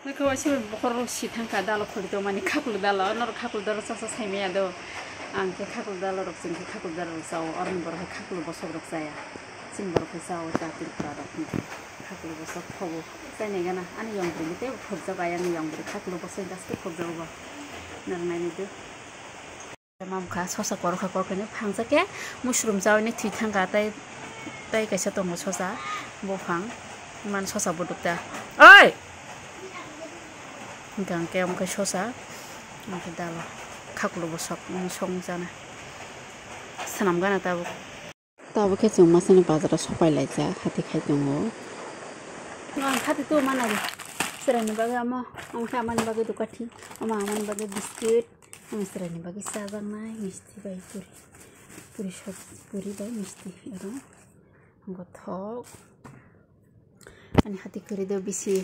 Nako sih bokor si tangka dalo kuli do mani kakul dalo nor kakul dalo sasa saimia do angke kakul dalo rok sing kakul dalo sao orang borok kakul bosok rok saya sing borok sao tatil produk kakul bosok kobo saya negana ani yang beri te khurja bayang yang beri kakul bosok daske khurja go narnai nidu mam kha sosa kor kha kor kene phangja ke mushroom jaw ni thi tangka tai kaisa tongo sosa bofang man sosa bodukta oi gang ke amke sosa amke dalo kakulu bosok song jana sanam gana tabu ke chung masane bazar sopai laija hati khai dongo nang hati tu mana ri serani baga amke amani baga dukati amani baga biscuit serani baga sajang nai misti bai puri sob puri bai misti ero angko thok ani hati kuri do bisi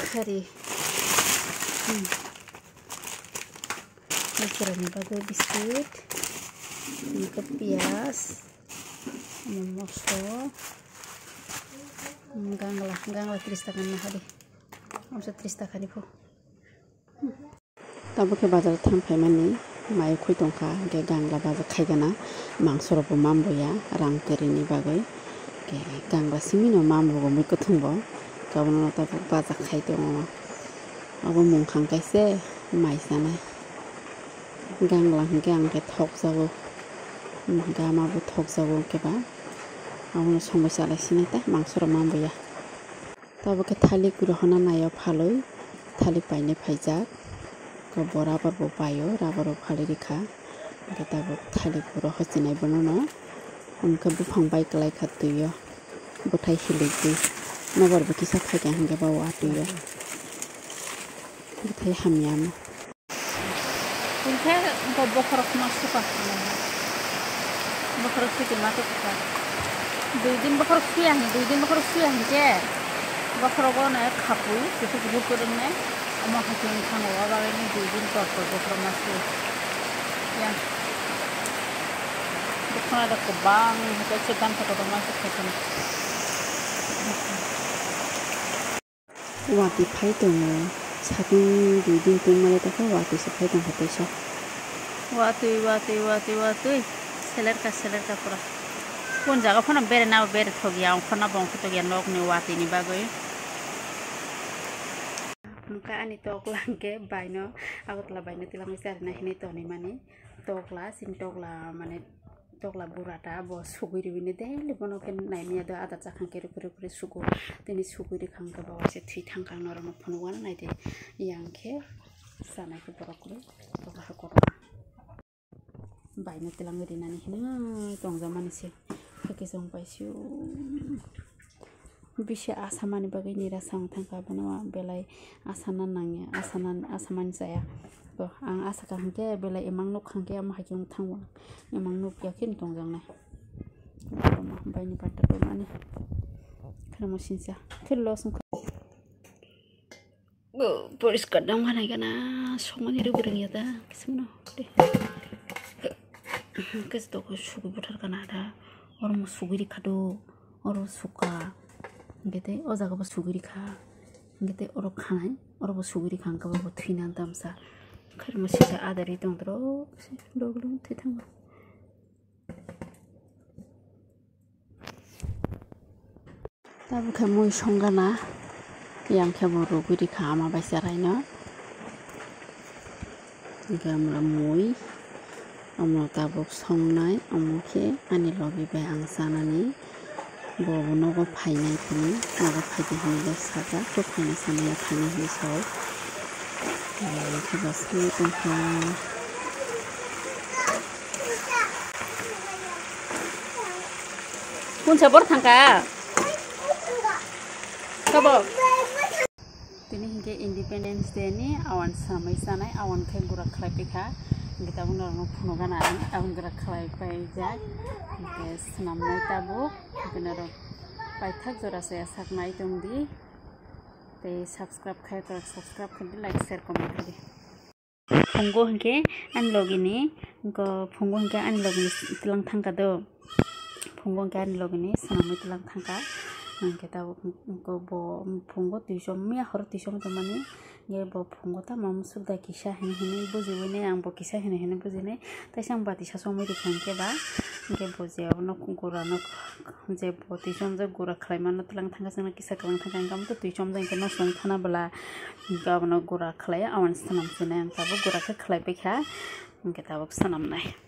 Kari, ini bagai biskuit, ini pias, moso, ganglah 30 takan lah hari, omset 30 takan itu. Tapi ke bazar tampai mani, mai kui tongka, ke ganglah bazar kai gana, mangsor bu mambo ya, rang terini bagai, ke ganglah simino mambo go mikut tumbo. Kawan nota bazar khai dong, aku mungkang kaise mai sana, ganglang gang ke thok jago, gama bu thok jago ke ba, aku somai salah sini teh mangsur mambu ya, tapi ke thali kurohana nayo phaloi, thali paine phaijak, ke borabar bu payo, rabar bu phali rikha, ke tabu thali kuroh jinai bonono, ke bufang bai kelai khatuyo, butai hiligi. Nabar bekisah kayak hingga bawa tuh ya, kita hamyam. Kita nggak bokorok masuk ah, bokorok sih masuk ah. 2 दिन bokorok siang je, bokorok na kapu, itu bukuran na, ama hakim kanu, awal ini 2 दिन bokorok masuk, ya. Bukan ada kebang, kita cekan bokorok masuk hakim. Wati phai dongo saking 2 दिन tumale ta wati se phai dong hate sha wati seler ka pura kon jaga phona bere na bere thogiya phona bong to gya nok ni wati ni bagoi muka ani tokla ke baino agotla baino tilang sar na hini to ni mani tokla sin tokla mane tokla burata bo suguri bini daily bono ken naimia do ada chakhan kere pure sugo tini suguri khangka bawa se thui thangkang norama phonu wana naide yangke sanai ke borokle to ha korona baino tilang ri nani hina tongja manise ke jong paisiu bishe asamani bagai nira sang thangka bono belai asana nangya asaman saya ang asa kahangke belai emang nuk hangke am hakyong thangwa emang nuk yakin tongjang nai ma baini patta to mani khamo sinsa khillo sum poriskar dang mana gana somani rubreng ya ta kismno de kes to ko sugu butar kana da or mo suguri khado or suka gete o jaga bo suguri kha gete or khanai or bo suguri khangka bo thina damsa khirma sisa adari tong dro doglum thithang tabu khamoi songana yang khamo roguri khama baisarai no gamla moi amno tabu songnai amokhe ani logi bai ang sanani bo nogo phainai tini nogo phaidi hini saja to phaina sanaya khani hi so kita sini tentang pun sabor thangka sabor tini hingga Independence Day ni awan samai sanai awan kai burak khlai pika kita bunar no phuno gana awan burak khlai pai jak senam nai tabu benar pai thak jora saya saknai tongdi te subscribe khai kar subscribe khandi like share comment kari phongo hingke an logini ko phongo hingke an logini tilang thangka do phongo hingke an logini sanamai tilang thangka angke ta bo phungo tuisom mia hor tuisom to mani nge bo phungo ta mam sukda kisa hene bujiwine ang bo kisa hene bujine tai sang bati sasong medi khangke ba nge boje no gura no je bo tuisom je gura khlaima no tlang thanga sangna kisa klang thanga ngam to tuisom je no song thana bala gabno gura khlaya awan sanam sine ang ta bo gura ke khlai pe kha angke ta bo sanam nai